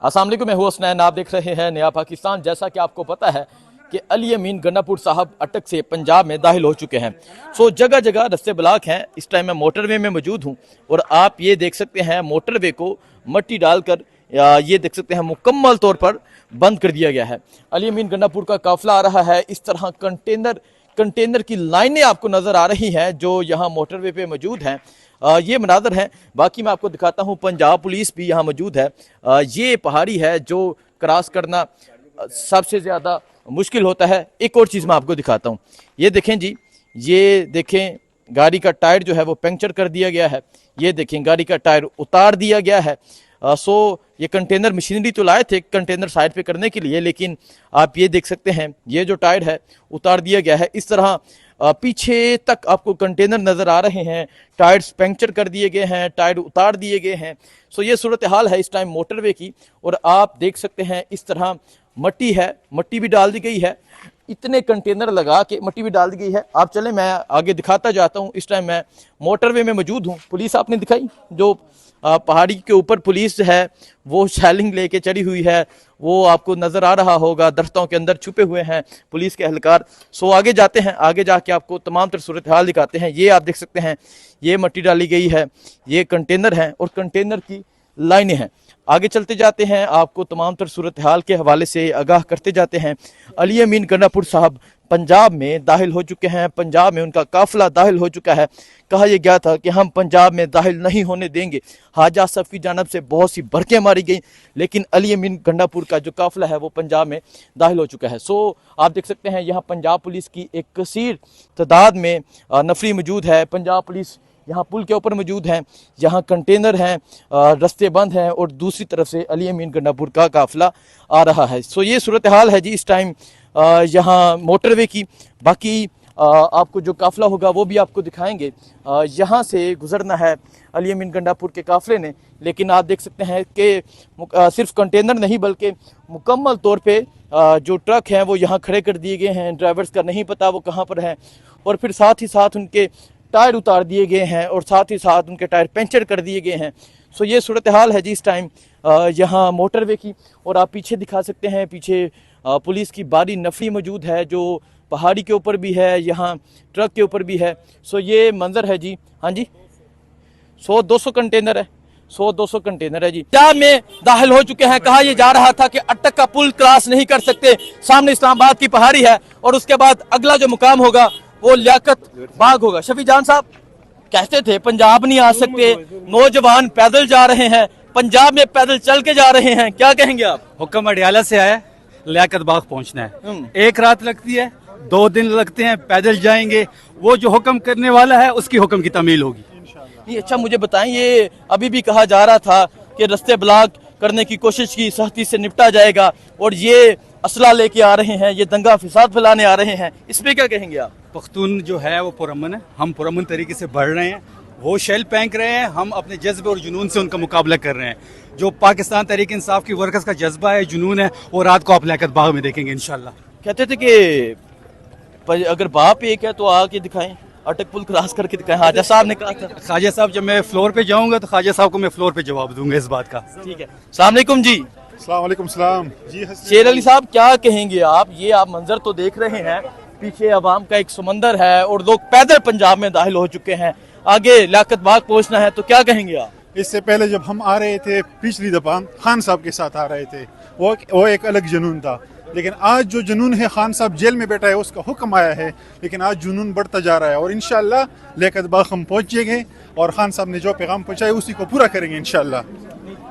अस्सलाम वालेकुम, मैं हूं हसनैन। आप देख रहे हैं नया पाकिस्तान। जैसा कि आपको पता है कि अली अमीन गंडापुर साहब अटक से पंजाब में दाखिल हो चुके हैं। जगह जगह रस्ते ब्लॉक हैं। इस टाइम मैं मोटरवे में मौजूद हूं और आप ये देख सकते हैं मोटरवे को मट्टी डालकर ये देख सकते हैं मुकम्मल तौर पर बंद कर दिया गया है। अली अमीन गंडापुर का काफिला आ रहा है। इस तरह कंटेनर की लाइनें आपको नज़र आ रही हैं जो यहाँ मोटरवे पे मौजूद हैं। ये मनाजर हैं। बाकी मैं आपको दिखाता हूँ, पंजाब पुलिस भी यहाँ मौजूद है। ये पहाड़ी है जो क्रॉस करना सबसे ज़्यादा मुश्किल होता है। एक और चीज़ मैं आपको दिखाता हूँ, ये देखें जी, ये देखें गाड़ी का टायर जो है वो पंक्चर कर दिया गया है। ये देखें गाड़ी का टायर उतार दिया गया है। ये कंटेनर मशीनरी तो लाए थे कंटेनर साइड पे करने के लिए, लेकिन आप ये देख सकते हैं ये जो टायर है उतार दिया गया है। इस तरह पीछे तक आपको कंटेनर नज़र आ रहे हैं, टायर्स पंक्चर कर दिए गए हैं, टायर उतार दिए गए हैं। ये सूरत हाल है इस टाइम मोटरवे की। और आप देख सकते हैं इस तरह मट्टी है, मट्टी भी डाल दी गई है, इतने कंटेनर लगा के मट्टी भी डाल दी गई है। आप चलें, मैं आगे दिखाता जाता हूँ। इस टाइम मैं मोटरवे में मौजूद हूँ। पुलिस आपने दिखाई, जो पहाड़ी के ऊपर पुलिस है वो शैलिंग लेके चढ़ी हुई है, वो आपको नज़र आ रहा होगा। दरख्तों के अंदर छुपे हुए हैं पुलिस के एहलकार। आगे जाते हैं, आगे जाके आपको तमाम तर सूरत हाल दिखाते हैं। ये आप देख सकते हैं ये मट्टी डाली गई है, ये कंटेनर हैं और कंटेनर की लाइनें हैं। आगे चलते जाते हैं, आपको तमाम तर सूरत हाल के हवाले से आगाह करते जाते हैं। अली अमीन गंडापुर साहब पंजाब में दाखिल हो चुके हैं। पंजाब में उनका काफिला दाखिल हो चुका है। कहा यह गया था कि हम पंजाब में दाखिल नहीं होने देंगे। हाजा साहब की जानब से बहुत सी बरक़ें मारी गई, लेकिन अली अमीन गंडापुर का जो काफिला है वो पंजाब में दाखिल हो चुका है। आप देख सकते हैं यहाँ पंजाब पुलिस की एक कसीर तादाद में नफरी मौजूद है। पंजाब पुलिस यहाँ पुल के ऊपर मौजूद हैं, यहाँ कंटेनर हैं, रास्ते बंद हैं और दूसरी तरफ से अली अमीन गंडापुर का काफिला आ रहा है। ये सूरत हाल है जी इस टाइम यहाँ मोटरवे की। बाकी आपको जो काफिला होगा वो भी आपको दिखाएंगे। यहाँ से गुजरना है अली अमीन गंडापुर के काफिले ने, लेकिन आप देख सकते हैं कि सिर्फ कंटेनर नहीं बल्कि मुकम्मल तौर पे जो ट्रक हैं वो यहाँ खड़े कर दिए गए हैं। ड्राइवर्स का नहीं पता वो कहाँ पर हैं, और फिर साथ ही साथ उनके टायर उतार दिए गए हैं और साथ ही साथ उनके टायर पंचर कर दिए गए हैं। ये सूरत हाल है जी इस टाइम यहाँ मोटरवे की। और आप पीछे दिखा सकते हैं, पीछे पुलिस की भारी नफरी मौजूद है जो पहाड़ी के ऊपर भी है, यहाँ ट्रक के ऊपर भी है। ये मंजर है जी। हाँ जी, 100-200 कंटेनर है, 100-200 कंटेनर है जी। पंजाब में दाखिल हो चुके हैं। कहा यह जा रहा था कि अटक का पुल क्रॉस नहीं कर सकते, सामने इस्लामाबाद की पहाड़ी है और उसके बाद अगला जो मुकाम होगा वो लियाकत बाग होगा। शफी जान साहब कहते थे पंजाब नहीं आ सकते, नौजवान पैदल जा रहे हैं, पंजाब में पैदल चल के जा रहे हैं, क्या कहेंगे आप? हुक्म अडियाला से आया, लियाकत बाग पहुंचना है। एक रात लगती है, 2 दिन लगते हैं, पैदल जाएंगे। वो जो हुक्म करने वाला है उसकी हुक्म की तमील होगी। अच्छा, मुझे बताएं, ये अभी भी कहा जा रहा था कि रास्ते ब्लॉक करने की कोशिश की, सख्ती से निपटा जाएगा, और ये असला लेके आ रहे हैं, ये दंगा फिसाद फैलाने आ रहे हैं, इस पे क्या कहेंगे आप? पख्तून जो है वो पुरअमन है, हम पुरअमन तरीके से बढ़ रहे हैं। वो शेल फेंक रहे हैं, हम अपने जज्बे और जुनून से उनका मुकाबला कर रहे हैं। जो पाकिस्तान तहरीक इंसाफ की वर्कर्स का जज्बा है, जुनून है, वो रात को आप लियाकत बाग में देखेंगे इंशाल्लाह। कहते थे कि अगर बाप एक है तो आके दिखाएं, अटक पुल क्रॉस करके दिखाएं। ख्वाजा साहब ने कहा था। ख्वाजा साहब, जब मैं फ्लोर पे जाऊंगा तो ख्वाजा साहब को मैं फ्लोर पे जवाब दूंगा इस बात का। ठीक है। अस्सलाम वालेकुम जी। अस्सलाम वालेकुम सलाम जी। शेर अली साहब, क्या कहेंगे आप? ये आप मंजर तो देख रहे हैं, पीछे अवाम का एक समंदर है और लोग पैदल पंजाब में दाखिल हो चुके हैं, आगे लियाकत बाग पहुंचना है, तो क्या कहेंगे आप? इससे पहले जब हम आ रहे थे पिछली दफा खान साहब के साथ आ रहे थे, वो एक अलग जुनून था। लेकिन आज जो जुनून है, खान साहब जेल में बैठा है, उसका हुक्म आया है, लेकिन आज जुनून बढ़ता जा रहा है और इंशाल्लाह लियाकत बाग हम पहुंचेंगे और खान साहब ने जो पैगाम पहुंचाया उसी को पूरा करेंगे इंशाल्लाह।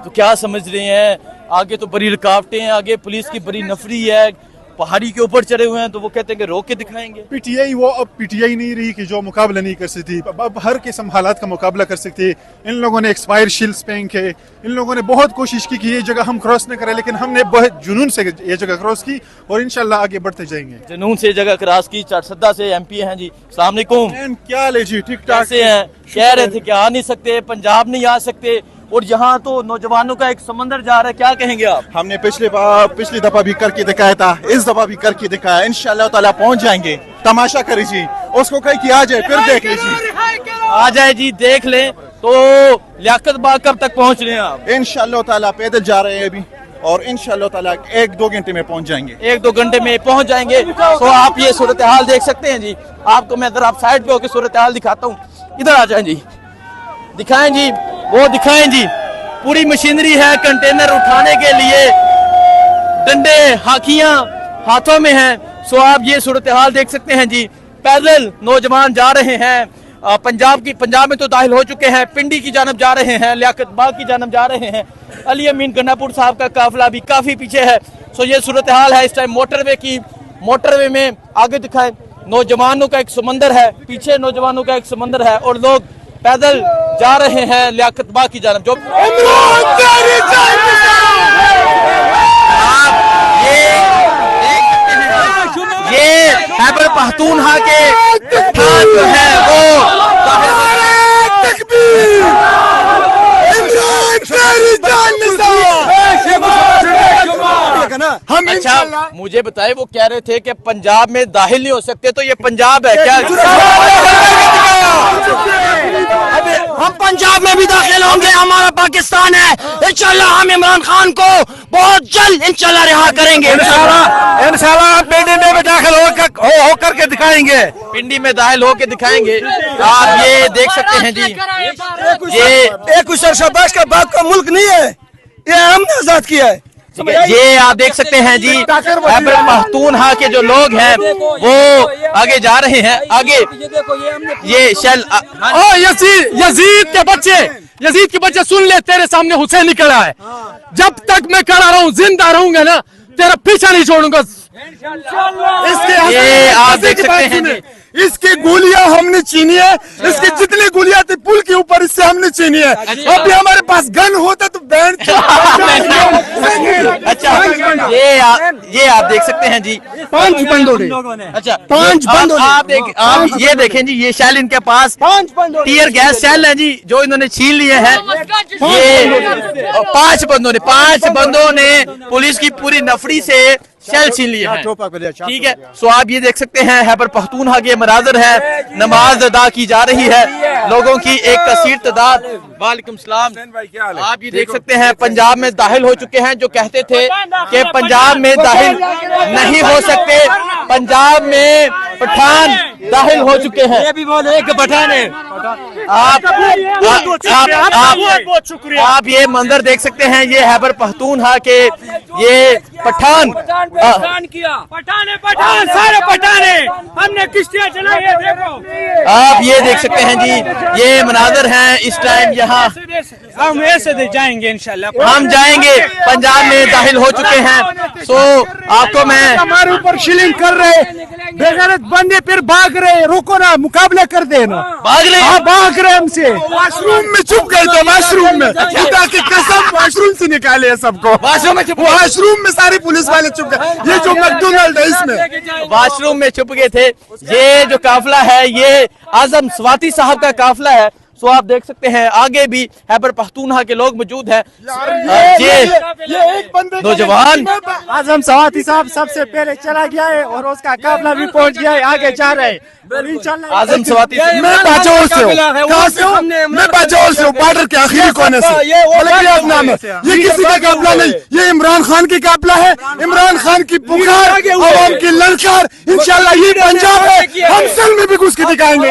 तो क्या समझ रहे हैं, आगे तो बड़ी रुकावटें हैं, आगे पुलिस की बड़ी नफरी है, पहाड़ी के ऊपर चढ़े हुए हैं, तो वो कहते हैं कि रोक के दिखाएंगे। पीटीआई वो अब पीटीआई नहीं रही कि जो मुकाबला नहीं कर सकती, अब हर किस्म हालात का मुकाबला कर सकती है। इन लोगों ने एक्सपायर शील्ड्स पहन के, इन लोगों ने बहुत कोशिश की कि ये जगह हम क्रॉस न करें, लेकिन हमने बहुत जुनून से ये जगह क्रॉस की और इंशाल्लाह आगे बढ़ते जाएंगे। जुनून से जगह क्रॉस की। चारसद्दा से एमपी हैं जी। अस्सलाम वालेकुम। क्या हाल है जी? ठीक ठाक कैसे हैं? कह रहे थे कि आ नहीं सकते, पंजाब नहीं आ सकते, और यहाँ तो नौजवानों का एक समंदर जा रहा है, क्या कहेंगे आप? हमने पिछली दफा भी करके दिखाया था, इस दफा भी करके दिखाया, इंशाल्लाह ताला पहुंच जाएंगे। तमाशा करे जी, उसको कहीं कि आ जाए फिर देख लीजिए, आ जाए जी, देख लें। तो लियाकत बाग कब तक पहुंच रहे हैं आप? इंशाल्लाह ताला पैदल जा रहे हैं अभी। اور انشاءاللہ تعالیٰ 1-2 گھنٹے میں پہنچ جائیں گے. 1-2 گھنٹے میں پہنچ جائیں گے. تو آپ یہ صورتحال دیکھ سکتے ہیں جی. آپ کو میں ذرا آپ سائڈ پہ ہو کے صورتحال دکھاتا ہوں. ادھر آ جائیں جی, دکھائیں جی, وہ دکھائیں جی. پوری مشینری ہے کنٹینر اٹھانے کے لیے, ڈنڈے ہاکیاں ہاتھوں میں ہیں. سو آپ یہ صورتحال دیکھ سکتے ہیں جی. پیدل نوجوان جا رہے ہیں. پنجاب میں تو داخل ہو چکے ہیں, پنڈی کی جانب جا رہے ہیں, لیاقت باغ کی جانب جا رہے ہیں. علی امین گنڈا پور صاحب کا قافلہ بھی کافی پیچھے ہے. سو یہ صورتحال ہے اس ٹائم موٹر وے کی. موٹر وے میں آگے دکھائیں, نوجوانوں کا ایک سمندر ہے, پیچھے نوجوانوں کا ایک سمندر ہے, اور لوگ پیدل جا رہے ہیں لیاقت باغ کی جانب. جو یہ خیبر پختونخوا کے پٹھان جو ہے وہ اچھا مجھے بتائے, وہ کہہ رہے تھے کہ پنجاب میں داخل نہیں ہو سکتے, تو یہ پنجاب ہے کیا؟ ہم پنجاب میں بھی داخل ہوں گے, ہمارا پاکستان ہے. انشاءاللہ ہم عمران خان کو بہت جلد انشاءاللہ رہا کریں گے. انشاءاللہ ہم پنڈی میں بھی داخل ہو کر کے دکھائیں گے. پنڈی میں داخل ہو کے دکھائیں گے. آپ یہ دیکھ سکتے ہیں جی, یہ کچھ شاباش کا باپ کا ملک نہیں ہے, یہ ہم نے آزاد کیا ہے. یہ آپ دیکھ سکتے ہیں جی, خیبر پختونخوا کے جو لوگ ہیں وہ آگے جا رہے ہیں. آگے یہ شیل یزید کے بچے سن لے, تیرے سامنے حسین نکلا ہے. جب تک میں کھڑا رہوں, زندہ رہوں گا نا, تیرا پیچھا نہیں چھوڑوں گا. یہ آپ دیکھ سکتے ہیں جی, اس کی گولیاں ہم نے چھینی ہے, اس کی جتنی گولیاں تھی پل کے اوپر اس سے ہم نے چھینی ہے. ابھی ہمارے پاس گن ہوتا تو بینڈ. اچھا یہ آپ دیکھ سکتے ہیں جی, 5 بند ہو رہے. اچھا 5 بند ہو آپ یہ دیکھیں جی, یہ شیل ان کے پاس ٹیئر گیس شیل ہیں جی, جو انہوں نے چھین لیے ہیں. یہ 5 بندوں نے پولیس کی پوری نفری سے شیل چھین لیے ہیں. ٹھیک ہے. سو آپ یہ دیکھ سکتے ہیں خیبر پختونخوا کے مناظر ہے, نماز ادا کی جا رہی ہے, لوگوں کی ایک کثیر تعداد. وعلیکم السلام. آپ یہ دیکھ سکتے ہیں پنجاب میں داخل ہو چکے ہیں. جو کہتے تھے کہ پنجاب میں داخل نہیں ہو سکتے, پنجاب میں پٹھان داخل ہو چکے ہیں. یہ بھی بولے ایک پٹھان ہے. آپ یہ منظر دیکھ سکتے ہیں, یہ خیبر پختونخوا کے یہ پٹھان سارے پٹھانے ہم نے کشتیاں چلائی ہے. دیکھو آپ یہ دیکھ سکتے ہیں جی, یہ مناظر ہیں اس ٹائم یہاں. ہم ایسے جائیں گے انشاءاللہ, ہم جائیں گے, پنجاب میں داخل ہو چکے ہیں. سو آپ کو میں ہمارے اوپر شیلنگ کر رہے, بے غیرت بندے پھر بھاگ رہے. روکو نا, مقابلہ کر دینا. بھاگ لیں. بھاگ رہے ہم سے. واش روم میں چھپ گئے تھے, واش روم میں. خدا کی قسم واش روم سے نکالے سب کو. واش روم میں سارے پولیس والے چھپ گئے. یہ جو میکڈونلڈ ہے اس میں واش روم میں چھپ گئے تھے. یہ جو قافلہ ہے یہ اعظم سواتی صاحب کا قافلہ ہے. سو آپ دیکھ سکتے ہیں آگے بھی خیبر پختونخوا کے لوگ موجود ہیں. یہ نوجوان اعظم سواتی صاحب سب سے پہلے چلا گیا ہے, اور اس کا قافلہ بھی پہنچ گیا ہے, آگے جا رہے ہیں. اعظم سواتی میں باجوڑ سے ہوں, میں باجوڑ سے ہوں, بارڈر کے آخری کونے سے. یہ کسی کا قافلہ نہیں, یہ عمران خان کی قافلہ ہے. عمران خان کی پکار, عوام کی للکار. انشاءاللہ یہ پنجاب ہے, ہم سل میں بھی گھس کے دکھائیں گے.